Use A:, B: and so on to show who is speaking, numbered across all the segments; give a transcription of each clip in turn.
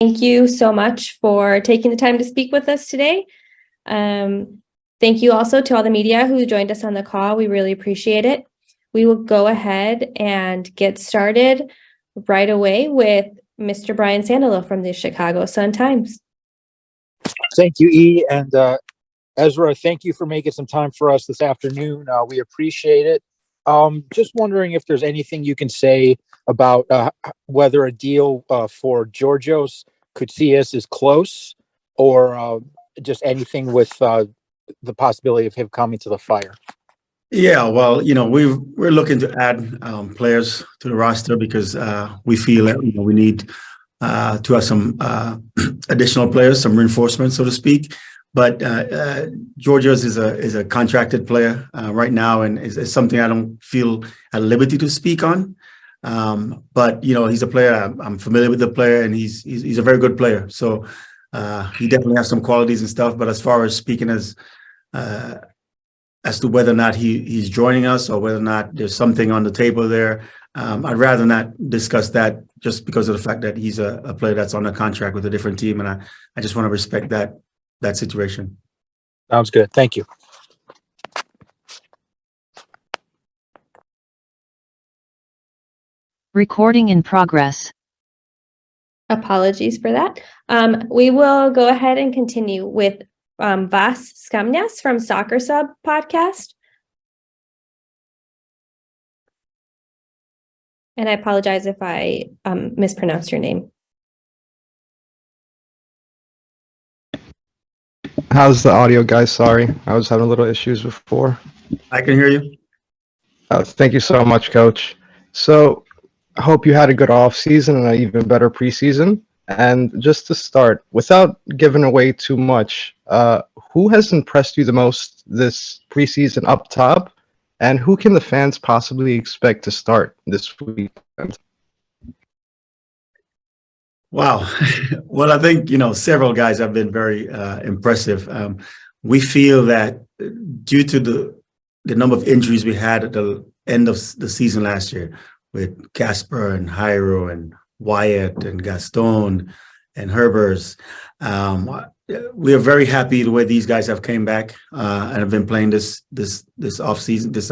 A: Thank you so much for taking the time to speak with us today. Thank you also to all the media who joined us on the call. We really appreciate it. We will go ahead and get started right away with Mr. Brian Sandalo from the Chicago Sun-Times.
B: Thank you, E. And Ezra, thank you for making some time for us this afternoon. We appreciate it. Just wondering if there's anything you can say about whether a deal for Georgios Koutsias is close, or just anything with the possibility of him coming to the Fire.
C: Yeah, well, we're looking to add players to the roster because we feel that we need to have some additional players, some reinforcement, so to speak. But Georgios is a contracted player right now, and is something I don't feel at liberty to speak on. But he's a player. I'm familiar with the player, and he's a very good player. So he definitely has some qualities and stuff. But as far as speaking as to whether or not he's joining us or whether or not there's something on the table there, I'd rather not discuss that just because of the fact that he's a player that's on a contract with a different team, and I just want to respect that situation.
B: Sounds good. Thank you.
D: Recording in progress.
A: Apologies for that. We will go ahead and continue with Vas Skamnias from Soccer Sub podcast. And I apologize if I mispronounced your name.
E: How's the audio, guys? Sorry, I was having a little issues before.
C: I can hear you.
E: Thank you so much, Coach. So I hope you had a good off season and an even better preseason. And just to start, without giving away too much, who has impressed you the most this preseason up top? And who can the fans possibly expect to start this weekend?
C: Wow. Well, I think, several guys have been very impressive. We feel that due to the number of injuries we had at the end of the season last year with Casper and Jairo and Wyatt and Gaston and Herbers, we are very happy the way these guys have came back and have been playing this off season, this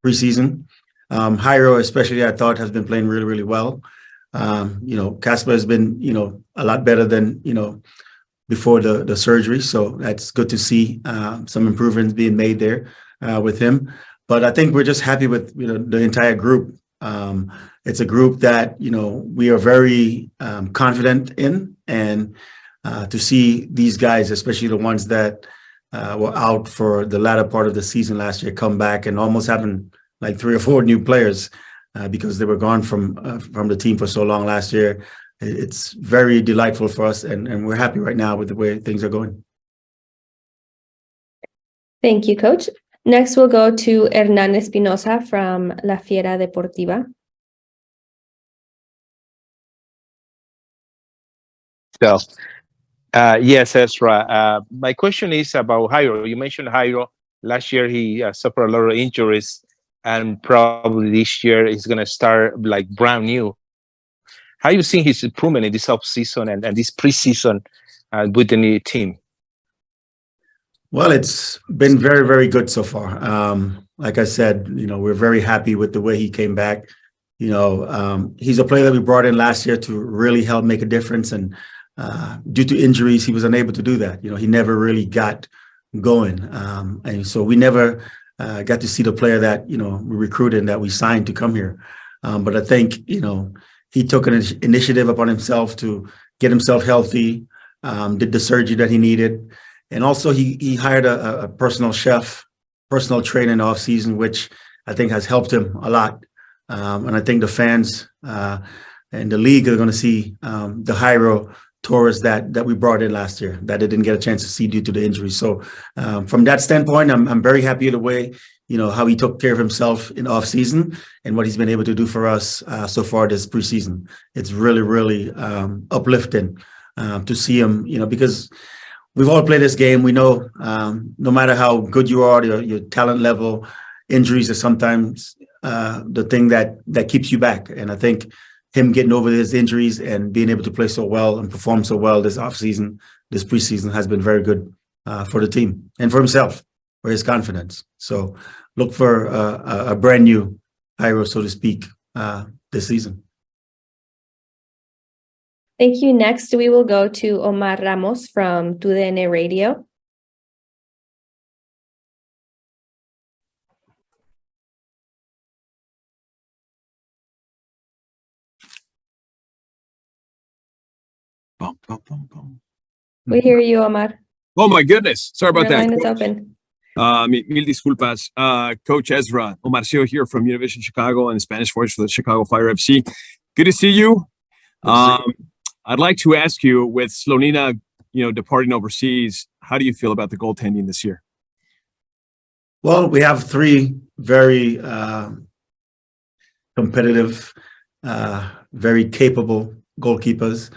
C: preseason. Jairo, especially, I thought has been playing really, really well. Casper has been, a lot better than, before the surgery. So that's good to see some improvements being made there with him. But I think we're just happy with, the entire group. It's a group that, we are very confident in, and to see these guys, especially the ones that were out for the latter part of the season last year, come back and almost having like 3 or 4 new players because they were gone from the team for so long last year. It's very delightful for us, and we're happy right now with the way things are going.
A: Thank you, Coach. Next, we'll go to Hernan Espinosa from La Fiera Deportiva.
F: So, yes, Ezra. My question is about Jairo. You mentioned Jairo. Last year, he suffered a lot of injuries, and probably this year he's going to start like brand new. How you seeing his improvement in this offseason and this preseason with the new team?
C: Well, it's been very, very good so far. Like I said, we're very happy with the way he came back. He's a player that we brought in last year to really help make a difference, and due to injuries, he was unable to do that. He never really got going, and so we never got to see the player that we recruited and that we signed to come here. But I think he took an initiative upon himself to get himself healthy, did the surgery that he needed. And also he hired a personal chef, personal trainer in the off season, which I think has helped him a lot. And I think the fans and the league are going to see the Jairo Torres that we brought in last year that they didn't get a chance to see due to the injury. So from that standpoint, I'm very happy the way, how he took care of himself in off season and what he's been able to do for us so far this preseason. It's really, really uplifting to see him, because we've all played this game. We know no matter how good you are, your talent level, injuries are sometimes the thing that keeps you back. And I think him getting over his injuries and being able to play so well and perform so well this offseason, this preseason has been very good for the team and for himself, for his confidence. So look for a brand new Jairo, so to speak, this season.
A: Thank you. Next, we will go to Omar Ramos from TUDN Radio.
G: Bum, bum, bum, bum.
A: We hear you, Omar.
G: Oh my goodness. Sorry about
A: Your
G: that.
A: line is
G: Coach.
A: open.
G: Mil disculpas. Coach Ezra, Omarcio here from Univision Chicago and the Spanish voice for the Chicago Fire FC. Good to see you. I'd like to ask you, with Slonina, departing overseas, how do you feel about the goaltending this year?
C: Well, we have three very competitive, very capable goalkeepers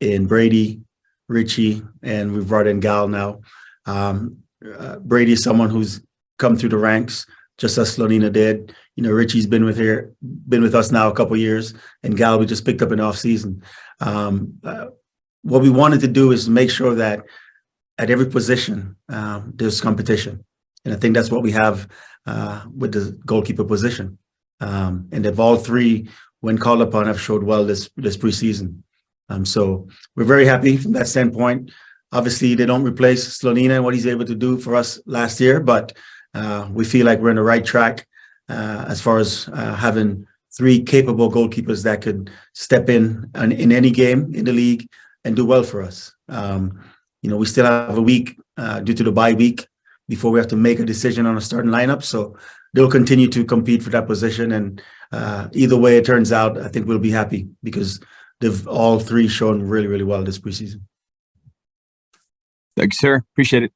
C: in Brady, Richie, and we've brought in Gal now. Brady is someone who's come through the ranks, just as Slonina did. Richie's been with us now a couple of years, and Gal we just picked up in off season. What we wanted to do is make sure that at every position there's competition, and I think that's what we have with the goalkeeper position. And if all three, when called upon, have showed well this preseason. So we're very happy from that standpoint. Obviously, they don't replace Slonina and what he's able to do for us last year, but we feel like we're on the right track as far as having three capable goalkeepers that could step in any game in the league and do well for us. We still have a week due to the bye week before we have to make a decision on a starting lineup. So they'll continue to compete for that position. And either way it turns out, I think we'll be happy because they've all three shown really, really well this preseason.
G: Thank you, sir. Appreciate it.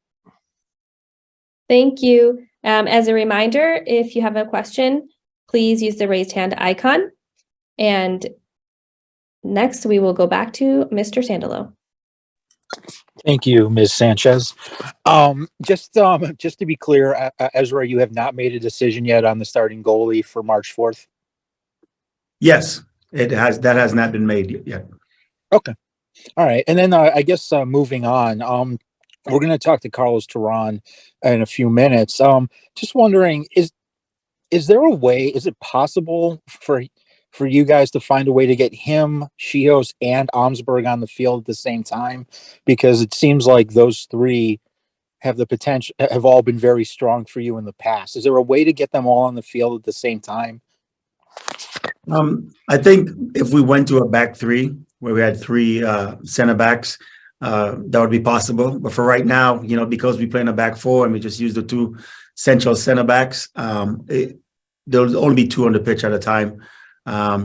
A: Thank you. As a reminder, if you have a question, please use the raised hand icon. And next, we will go back to Mr. Sandalo.
B: Thank you, Ms. Sanchez. Just to be clear, Ezra, you have not made a decision yet on the starting goalie for March 4th?
C: Yes, that has not been made yet. Okay.
B: All right. And then I guess moving on, we're going to talk to Carlos Terán in a few minutes. Just wondering, is there a way, is it possible for you guys to find a way to get him, Shios, and Omsberg on the field at the same time? Because it seems like those three have the potential, have all been very strong for you in the past. Is there a way to get them all on the field at the same time?
C: I think if we went to a back three where we had three center backs, that would be possible. But for right now, because we play in a back four and we just use the two central center backs, there'll only be two on the pitch at a time. How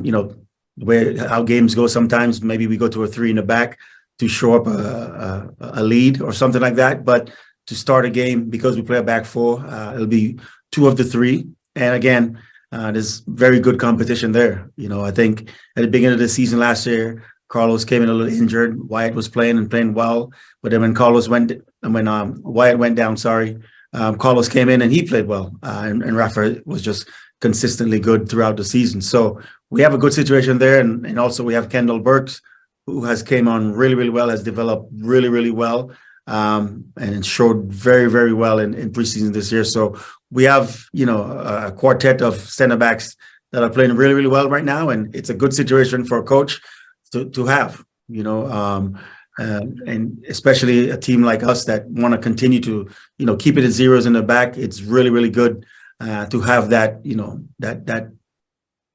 C: games go, sometimes maybe we go to a three in the back to show up a lead or something like that. But to start a game, because we play a back four, it'll be two of the three. And again, there's very good competition there. I think at the beginning of the season last year, Carlos came in a little injured. Wyatt was playing well, but then when Wyatt went down, Carlos came in and he played well, and Rafa was just consistently good throughout the season. So we have a good situation there, and also we have Kendall Burks, who has came on really, really well, has developed really, really well, and showed very, very well in preseason this year. So we have a quartet of center backs that are playing really, really well right now, and it's a good situation for a coach to have, and especially a team like us that want to continue to, keep it at zeros in the back. It's really, really good to have that, that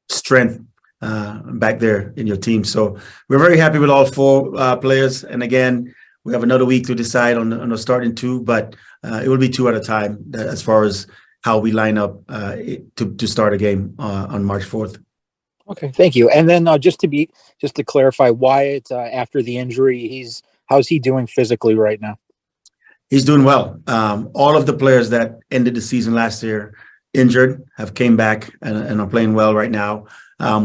C: strength back there in your team. So we're very happy with all four players. And again, we have another week to decide on the starting two, but it will be two at a time as far as how we line up to start a game on March 4th.
B: Okay, thank you. And then just to clarify, Wyatt, after the injury, how's he doing physically right now?
C: He's doing well. All of the players that ended the season last year injured have came back and are playing well right now.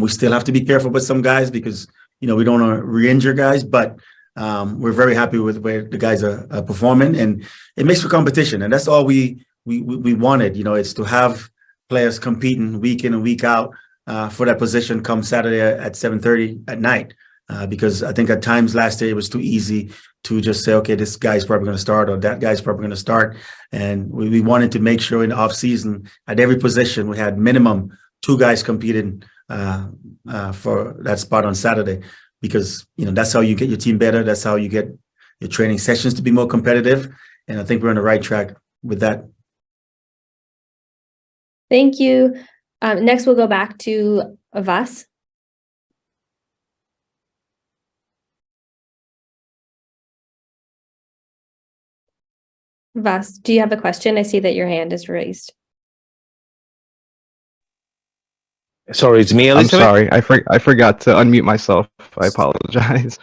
C: We still have to be careful with some guys because we don't want to re-injure guys, but we're very happy with where the guys are performing, and it makes for competition, and that's all we wanted. It's to have players competing week in and week out. for that position come Saturday at 7:30 at night. Because I think at times last year it was too easy to just say, okay, this guy's probably going to start or that guy's probably going to start. And we wanted to make sure in the off season at every position we had minimum 2 guys competing for that spot on Saturday, because that's how you get your team better. That's how you get your training sessions to be more competitive. And I think we're on the right track with that.
A: Thank you. Next, we'll go back to Vas. Vas, do you have a question? I see that your hand is raised.
F: Sorry, it's me,
E: I'm
F: Elizabeth.
E: sorry, I forgot to unmute myself. I apologize.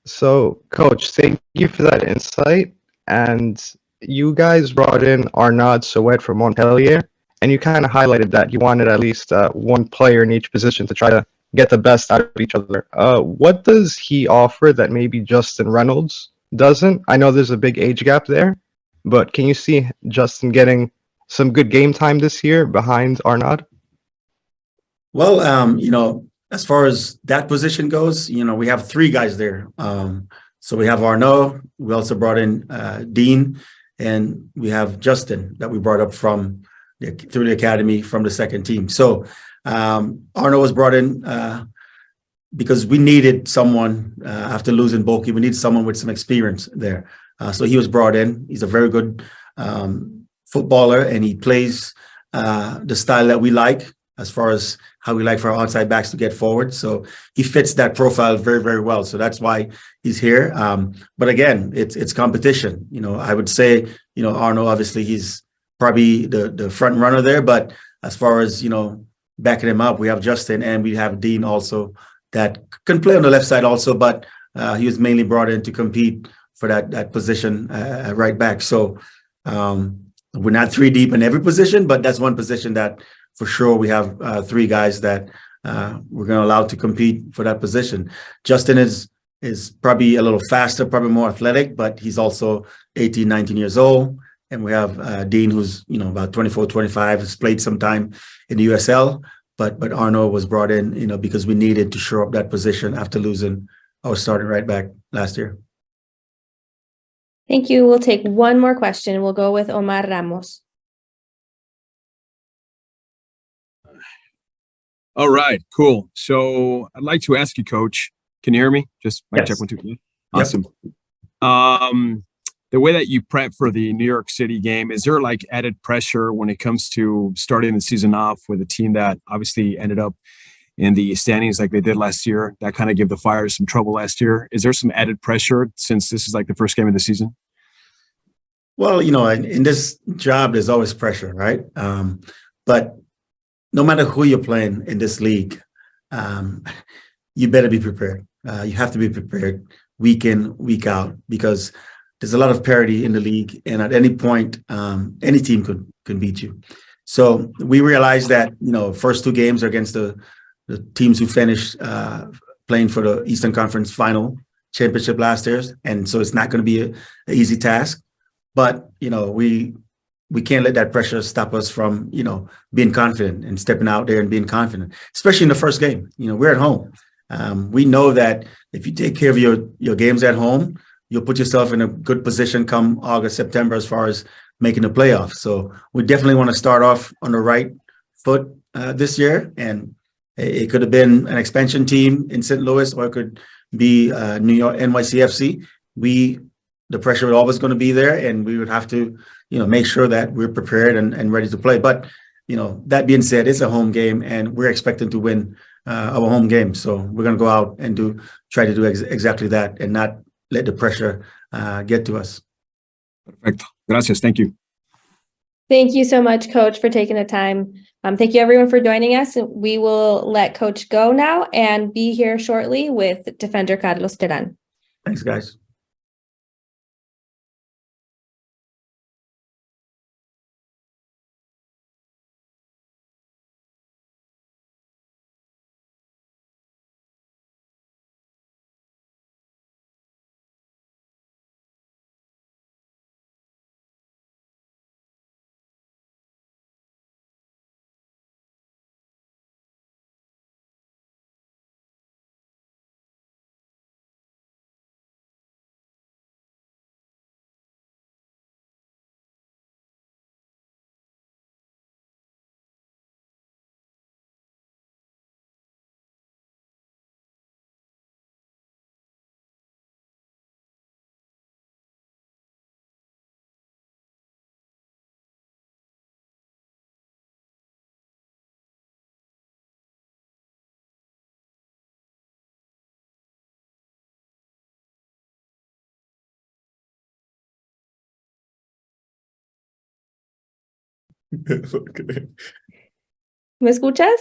E: So, Coach, thank you for that insight. And you guys brought in Arnaud Souet from Montpellier, and you kind of highlighted that you wanted at least one player in each position to try to get the best out of each other. What does he offer that maybe Justin Reynolds doesn't? I know there's a big age gap there, but can you see Justin getting some good game time this year behind Arnaud?
C: Well, as far as that position goes, we have 3 guys there. So we have Arnaud, we also brought in Dean, and we have Justin that we brought up through the academy from the second team. So Arnaud was brought in because we needed someone after losing Bulky. We needed someone with some experience there. So he was brought in. He's a very good footballer, and he plays the style that we like as far as how we like for our outside backs to get forward. So he fits that profile very, very well. So that's why he's here. But again, it's competition. I would say, Arnaud, obviously he's probably the front runner there, but as far as, backing him up, we have Justin and we have Dean also that can play on the left side also, but he was mainly brought in to compete for that position at right back. So we're not 3 deep in every position, but that's one position that for sure we have 3 guys that we're going to allow to compete for that position. Justin is probably a little faster, probably more athletic, but he's also 18, 19 years old. And we have Dean, who's about 24, 25, has played some time in the USL, but Arnaud was brought in, because we needed to shore up that position after losing our starting right back last year.
A: Thank you. We'll take one more question. We'll go with Omar Ramos.
G: All right, cool. So I'd like to ask you, Coach, can you hear me? Just
C: Yes.
G: check 1, 2, 3. Awesome. The way that you prep for the New York City game, is there like added pressure when it comes to starting the season off with a team that obviously ended up in the standings like they did last year? That kind of gave the Fire some trouble last year. Is there some added pressure since this is like the first game of the season?
C: Well, in this job, there's always pressure, right? But no matter who you're playing in this league, you better be prepared. You have to be prepared week in, week out, because there's a lot of parity in the league, and at any point, any team could beat you. So we realized that first 2 games are against the teams who finished playing for the Eastern Conference Final Championship last year, and so it's not going to be an easy task. But we can't let that pressure stop us from being confident and stepping out there and being confident, especially in the first game. We're at home. We know that if you take care of your games at home, you'll put yourself in a good position come August, September, as far as making the playoffs. So we definitely want to start off on the right foot this year. And it could have been an expansion team in St. Louis, or it could be New York NYCFC. The pressure was always going to be there, and we would have to, make sure that we're prepared and ready to play. But, that being said, it's a home game, and we're expecting to win our home game. So we're going to go out and try to do exactly that, and not let the pressure get to us.
G: Perfecto. Gracias. Thank you.
A: Thank you so much, Coach, for taking the time. Thank you, everyone, for joining us. We will let Coach go now and be here shortly with defender Carlos Terán.
C: Thanks, guys.
H: Ok.
A: ¿Me escuchas?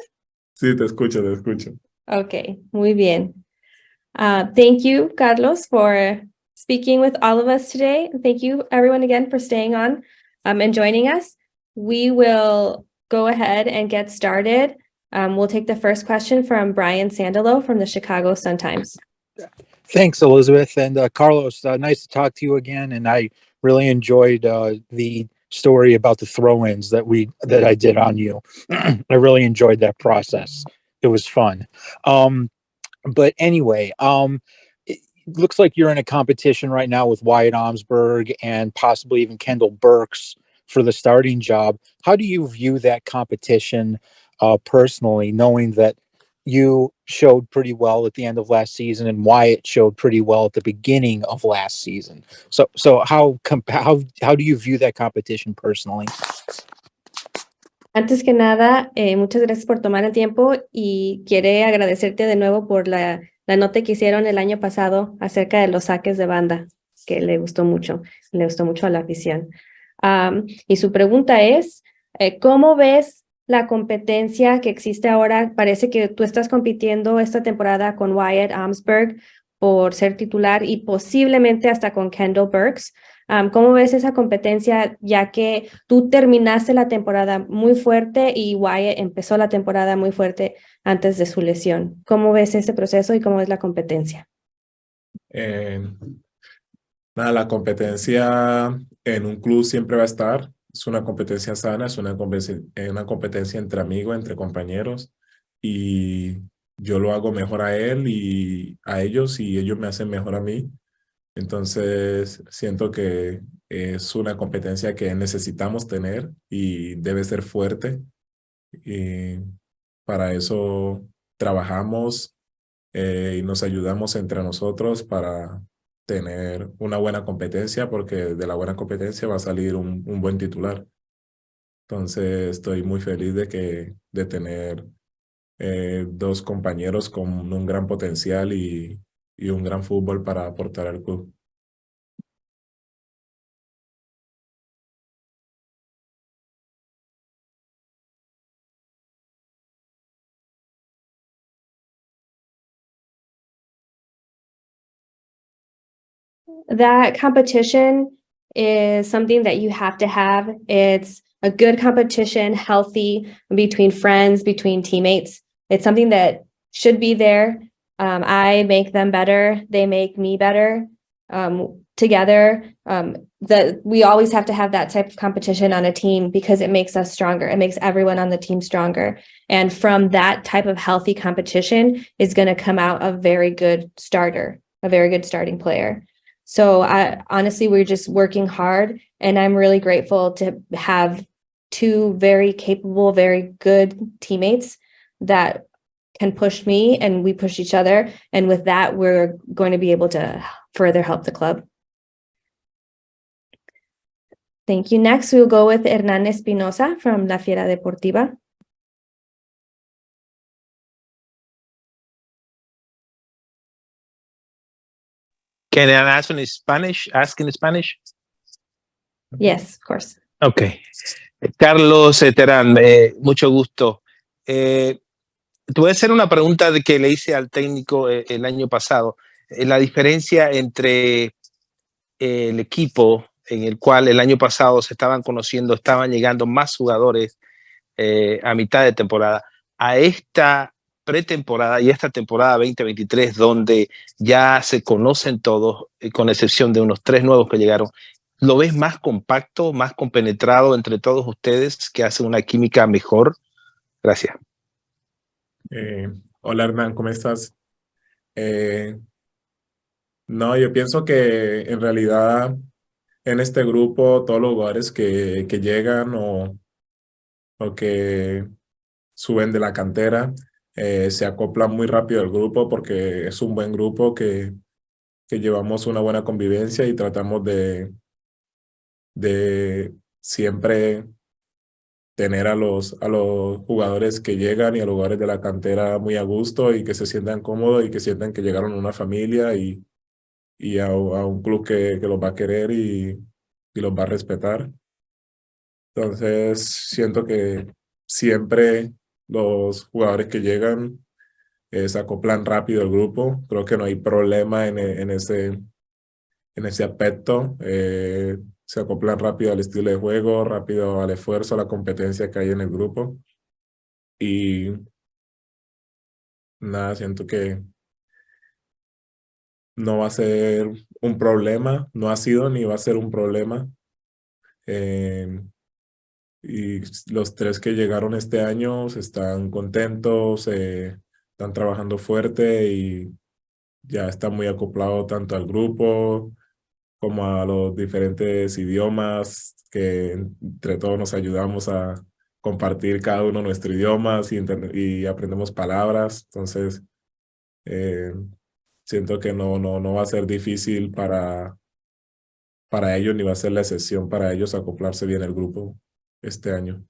H: Sí, te escucho, te escucho.
A: Okay, muy bien. Thank you, Carlos, for speaking with all of us today. Thank you, everyone, again for staying on and joining us. We will go ahead and get started. We'll take the first question from Brian Sandalo from the Chicago Sun-Times.
B: Thanks, Elizabeth. And Carlos, nice to talk to you again. And I really enjoyed the story about the throw-ins that I did on you. I really enjoyed that process. It was fun. But anyway, it looks like you're in a competition right now with Wyatt Omsberg and possibly even Kendall Burks for the starting job. How do you view that competition personally, knowing that you showed pretty well at the end of last season and Wyatt showed pretty well at the beginning of last season? So how do you view that competition personally?
A: Antes que nada, muchas gracias por tomar el tiempo y quiere agradecerte de nuevo por la nota que hicieron el año pasado acerca de los saques de banda, que le gustó mucho a la afición. Y su pregunta es, ¿cómo ves la competencia que existe ahora? Parece que tú estás compitiendo esta temporada con Wyatt Omsberg por ser titular y posiblemente hasta con Kendall Burks. ¿Cómo ves esa competencia, ya que tú terminaste la temporada muy fuerte y Wyatt empezó la temporada muy fuerte antes de su lesión? ¿Cómo ves ese proceso y cómo es la competencia?
H: Nada, la competencia en un club siempre va a estar. Es una competencia sana, es una competencia entre amigos, entre compañeros. Y yo lo hago mejor a él y a ellos y ellos me hacen mejor a mí. Entonces, siento que es una competencia que necesitamos tener y debe ser fuerte. Y para eso trabajamos y nos ayudamos entre nosotros para tener una buena competencia, porque de la buena competencia va a salir un buen titular. Entonces, estoy muy feliz de tener dos compañeros con un gran potencial y un gran fútbol para aportar al club.
A: That competition is something that you have to have. It's a good competition, healthy, between friends, between teammates. It's something that should be there. I make them better. They make me better. Together, we always have to have that type of competition on a team because it makes us stronger. It makes everyone on the team stronger. And from that type of healthy competition is going to come out a very good starter, a very good starting player. So honestly, we're just working hard, and I'm really grateful to have two very capable, very good teammates that can push me and we push each other. And with that, we're going to be able to further help the club. Thank you. Next, we'll go with Hernán Espinosa from La Fiera Deportiva.
F: Can I ask in Spanish? Ask in Spanish?
A: Yes, of course.
F: Okay. Carlos Terán, mucho gusto. Te voy a hacer una pregunta de que le hice al técnico el año pasado. La diferencia entre el equipo en el cual el año pasado se estaban conociendo, estaban llegando más jugadores a mitad de temporada, a esta pretemporada y esta temporada 2023, donde ya se conocen todos, con excepción de unos 3 nuevos que llegaron. ¿Lo ves más compacto, más compenetrado entre todos ustedes, que hace una química mejor? Gracias.
H: Hola Hernán, ¿cómo estás? No, yo pienso que en realidad en este grupo todos los jugadores que llegan o que suben de la cantera se acoplan muy rápido al grupo, porque es un buen grupo que llevamos una buena convivencia y tratamos de siempre tener a los jugadores que llegan y a los jugadores de la cantera muy a gusto y que se sientan cómodos y que sientan que llegaron a una familia y a un club que los va a querer y los va a respetar. Entonces, siento que siempre los jugadores que llegan se acoplan rápido al grupo. Creo que no hay problema en ese aspecto. Se acoplan rápido al estilo de juego, rápido al esfuerzo, a la competencia que hay en el grupo. Y nada, siento que no va a ser un problema, no ha sido ni va a ser un problema. Eh, y los tres que llegaron este año están contentos, están trabajando fuerte y ya están muy acoplados tanto al grupo como a los diferentes idiomas que entre todos nos ayudamos a compartir cada uno nuestro idioma y aprendemos palabras. Entonces, eh, siento que no va a ser difícil para ellos ni va a ser la excepción para ellos acoplarse bien al grupo este año.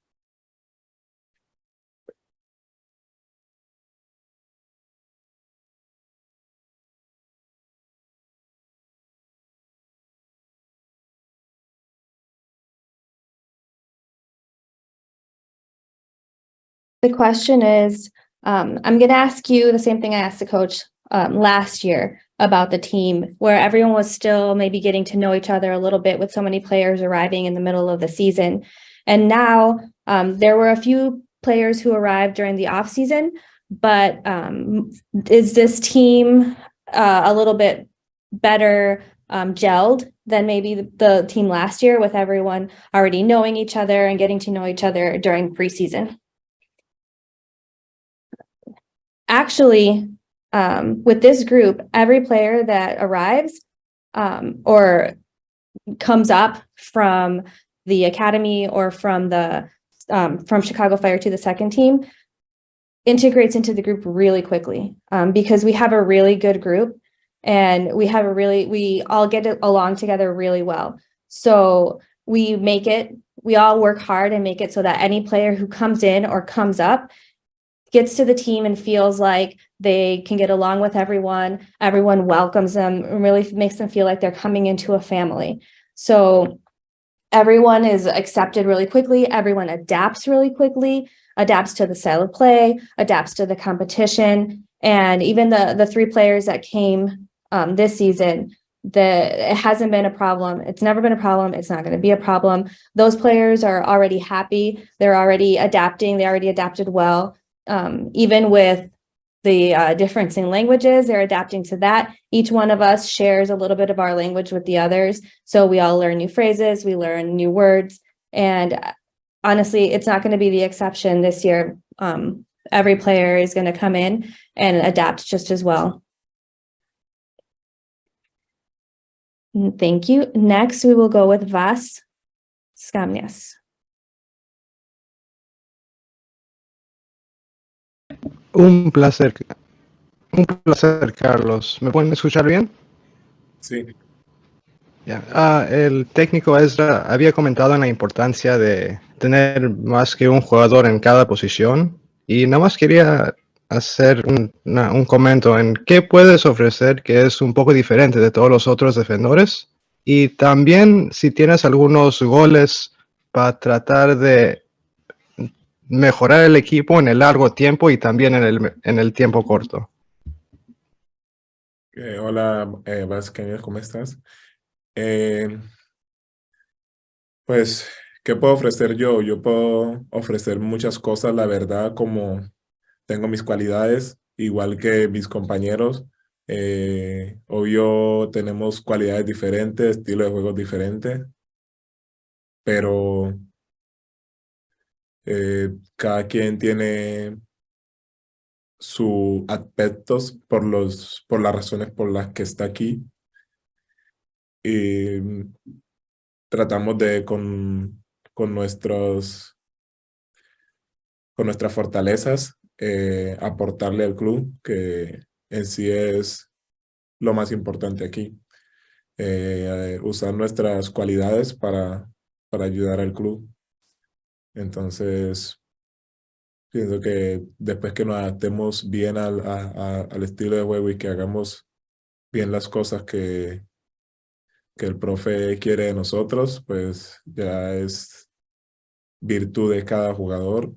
A: The question is, I'm going to ask you the same thing I asked the coach last year about the team, where everyone was still maybe getting to know each other a little bit with so many players arriving in the middle of the season. And now there were a few players who arrived during the off season, but is this team a little bit better gelled than maybe the team last year, with everyone already knowing each other and getting to know each other during preseason? Actually, with this group, every player that arrives or comes up from the academy or from Chicago Fire to the second team integrates into the group really quickly, because we have a really good group and we all get along together really well. So we all work hard and make it so that any player who comes in or comes up gets to the team and feels like they can get along with everyone. Everyone welcomes them and really makes them feel like they're coming into a family. So everyone is accepted really quickly. Everyone adapts really quickly, adapts to the style of play, adapts to the competition. And even the three players that came this season, it hasn't been a problem. It's never been a problem. It's not going to be a problem. Those players are already happy. They're already adapting. They already adapted well. Even with the difference in languages, they're adapting to that. Each one of us shares a little bit of our language with the others. So we all learn new phrases, we learn new words. And honestly, it's not going to be the exception this year. Every player is going to come in and adapt just as well. Thank you. Next, we will go with Vas Skamnias.
E: Un placer, Carlos. ¿Me pueden escuchar bien?
H: Sí.
E: Yeah. El técnico Ezra había comentado en la importancia de tener más que un jugador en cada posición y nada más quería hacer un comentario en qué puedes ofrecer que es un poco diferente de todos los otros defensores y también si tienes algunos goles para tratar de mejorar el equipo en el largo tiempo y también en el tiempo corto.
H: Hola, Vázquez, ¿cómo estás? Pues, ¿qué puedo ofrecer yo? Yo puedo ofrecer muchas cosas, la verdad, como tengo mis cualidades, igual que mis compañeros. Obvio, tenemos cualidades diferentes, estilo de juego diferente, pero cada quien tiene sus aspectos por las razones por las que está aquí. Y tratamos de con nuestras fortalezas aportarle al club, que en sí es lo más importante aquí. Usar nuestras cualidades para ayudar al club. Entonces, pienso que después que nos adaptemos bien al estilo de juego y que hagamos bien las cosas que el profe quiere de nosotros, pues ya es virtud de cada jugador,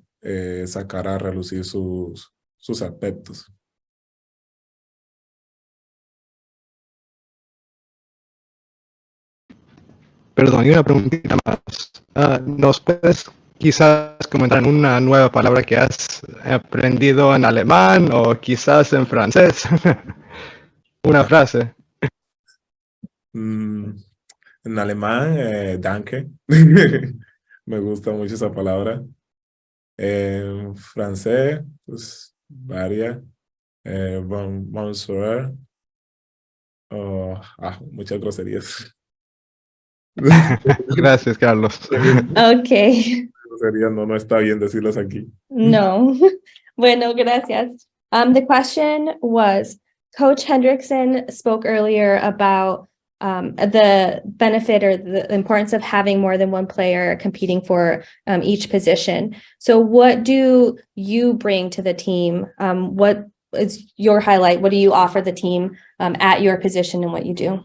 H: sacar a relucir sus aspectos.
E: Perdón, y una preguntita más. ¿Nos puedes quizás comentar una nueva palabra que has aprendido en alemán o quizás en francés? Una frase.
H: En alemán, danke. Me gusta mucho esa palabra. En francés, pues varias. Bonsoir. Muchas groserías.
E: Gracias, Carlos.
A: Okay.
H: Groserías no está bien decirlas aquí.
A: No. Bueno, gracias. The question was, Coach Hendrickson spoke earlier about the benefit or the importance of having more than one player competing for each position. So what do you bring to the team? What is your highlight? What do you offer the team at your position and what you do?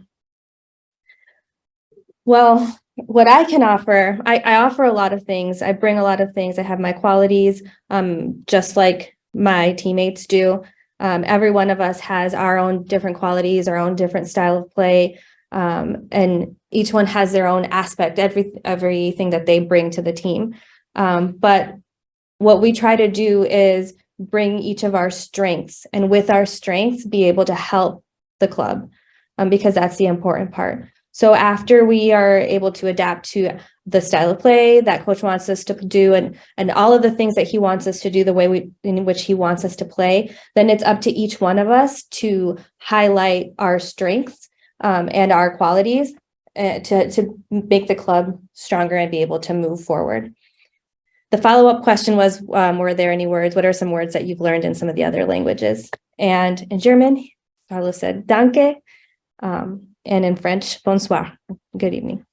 A: Well, what I can offer, I offer a lot of things. I bring a lot of things. I have my qualities, just like my teammates do. Every one of us has our own different qualities, our own different style of play, and each one has their own aspect, everything that they bring to the team. But what we try to do is bring each of our strengths, and with our strengths, be able to help the club, because that's the important part. So after we are able to adapt to the style of play that coach wants us to do and all of the things that he wants us to do the way in which he wants us to play, then it's up to each one of us to highlight our strengths and our qualities to make the club stronger and be able to move forward. The follow-up question was, were there any words? What are some words that you've learned in some of the other languages? And in German, Carlos said, danke. And in French, bonsoir, good evening.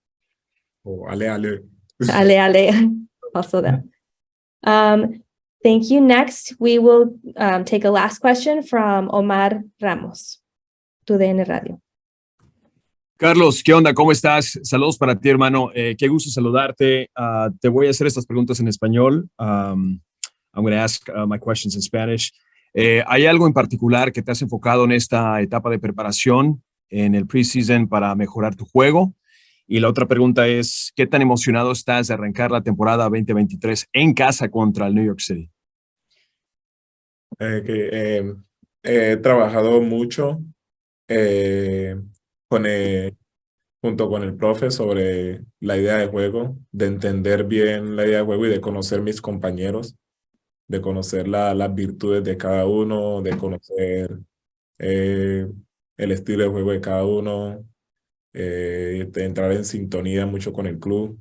H: Oh, ale.
A: Ale. Also that. Thank you. Next, we will take a last question from Omar Ramos, TUDN Radio.
G: Carlos, ¿qué onda? ¿Cómo estás? Saludos para ti, hermano. Qué gusto saludarte. Te voy a hacer estas preguntas en español. I'm going to ask my questions in Spanish. ¿Hay algo en particular que te has enfocado en esta etapa de preparación en el preseason para mejorar tu juego? Y la otra pregunta es, ¿qué tan emocionado estás de arrancar la temporada 2023 en casa contra el New York City?
H: He trabajado mucho junto con el profe sobre la idea de juego, de entender bien la idea de juego y de conocer mis compañeros, de conocer las virtudes de cada uno, de conocer el estilo de juego de cada uno, de entrar en sintonía mucho con el club.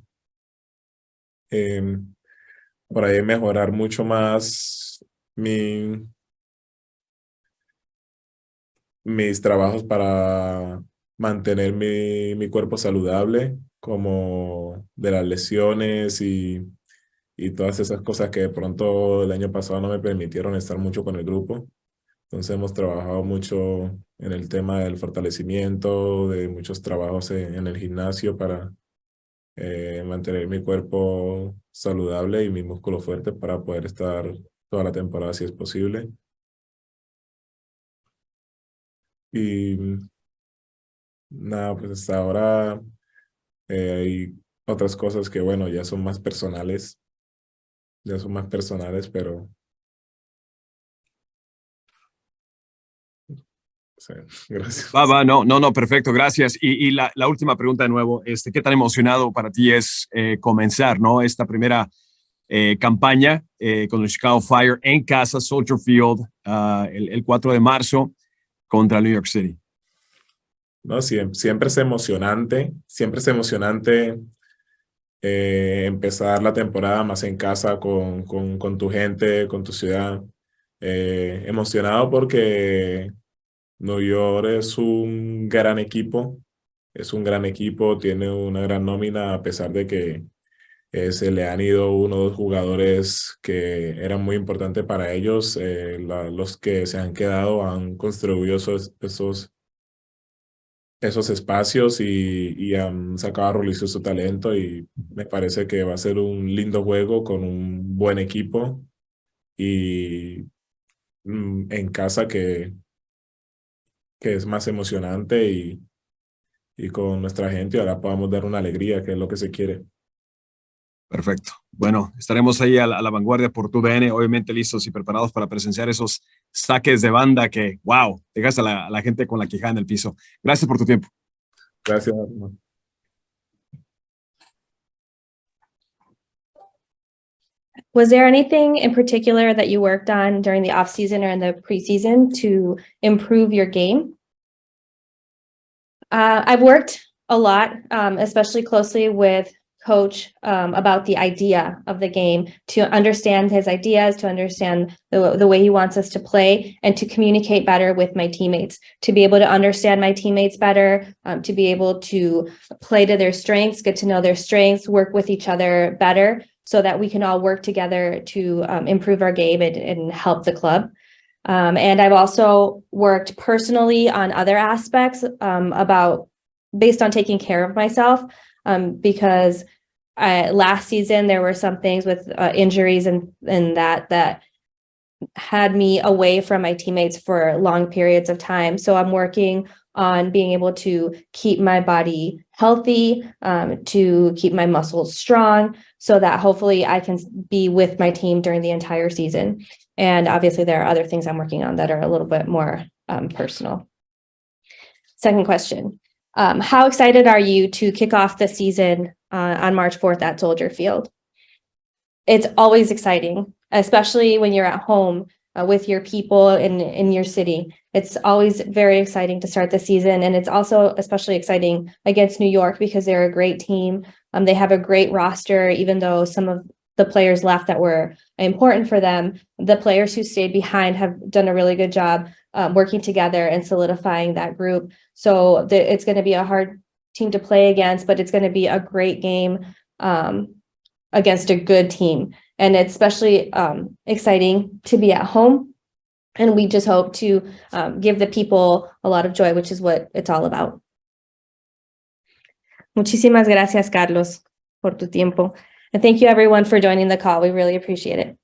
H: Por ahí mejorar mucho más mis trabajos para mantener mi cuerpo saludable, como de las lesiones y todas esas cosas que de pronto el año pasado no me permitieron estar mucho con el grupo. Entonces hemos trabajado mucho en el tema del fortalecimiento, de muchos trabajos en el gimnasio para mantener mi cuerpo saludable y mi músculo fuerte para poder estar toda la temporada si es posible. Y nada, pues hasta ahora hay otras cosas que, bueno, ya son más personales, pero sí, gracias.
G: No, perfecto, gracias. Y la última pregunta de nuevo, ¿qué tan emocionado para ti es comenzar, ¿no? Esta primera campaña con el Chicago Fire en casa, Soldier Field, el 4 de marzo contra el New York City?
H: No, siempre es emocionante, empezar la temporada más en casa con tu gente, con tu ciudad. Emocionado porque New York es un gran equipo, tiene una gran nómina a pesar de que se le han ido uno o dos jugadores que eran muy importantes para ellos. Los que se han quedado han construido esos espacios y han sacado a relucir su talento y Me parece que va a ser un lindo juego con un buen equipo y en casa que es más emocionante y con nuestra gente ahora podamos dar una alegría, que es lo que se quiere.
G: Perfecto. Bueno, estaremos ahí a la vanguardia por tu DN, obviamente listos y preparados para presenciar esos saques de banda que, wow, dejas a la gente con la quijada en el piso. Gracias por tu tiempo.
H: Gracias, hermano.
A: Was there anything in particular that you worked on during the off season or in the preseason to improve your game? I've worked a lot, especially closely with Coach about the idea of the game, to understand his ideas, to understand the way he wants us to play, and to communicate better with my teammates, to be able to understand my teammates better, to be able to play to their strengths, get to know their strengths, work with each other better, so that we can all work together to improve our game and help the club. And I've also worked personally on other aspects based on taking care of myself, because last season there were some things with injuries and that had me away from my teammates for long periods of time. So I'm working on being able to keep my body healthy, to keep my muscles strong, so that hopefully I can be with my team during the entire season. And obviously there are other things I'm working on that are a little bit more personal. Second question. How excited are you to kick off the season on March 4th at Soldier Field? It's always exciting, especially when you're at home with your people in your city. It's always very exciting to start the season. And it's also especially exciting against New York because they're a great team. They have a great roster, even though some of the players left that were important for them. The players who stayed behind have done a really good job working together and solidifying that group. So it's going to be a hard team to play against, but it's going to be a great game against a good team. And it's especially exciting to be at home. And we just hope to give the people a lot of joy, which is what it's all about. Muchísimas gracias, Carlos, por tu tiempo. And thank you everyone for joining the call. We really appreciate it.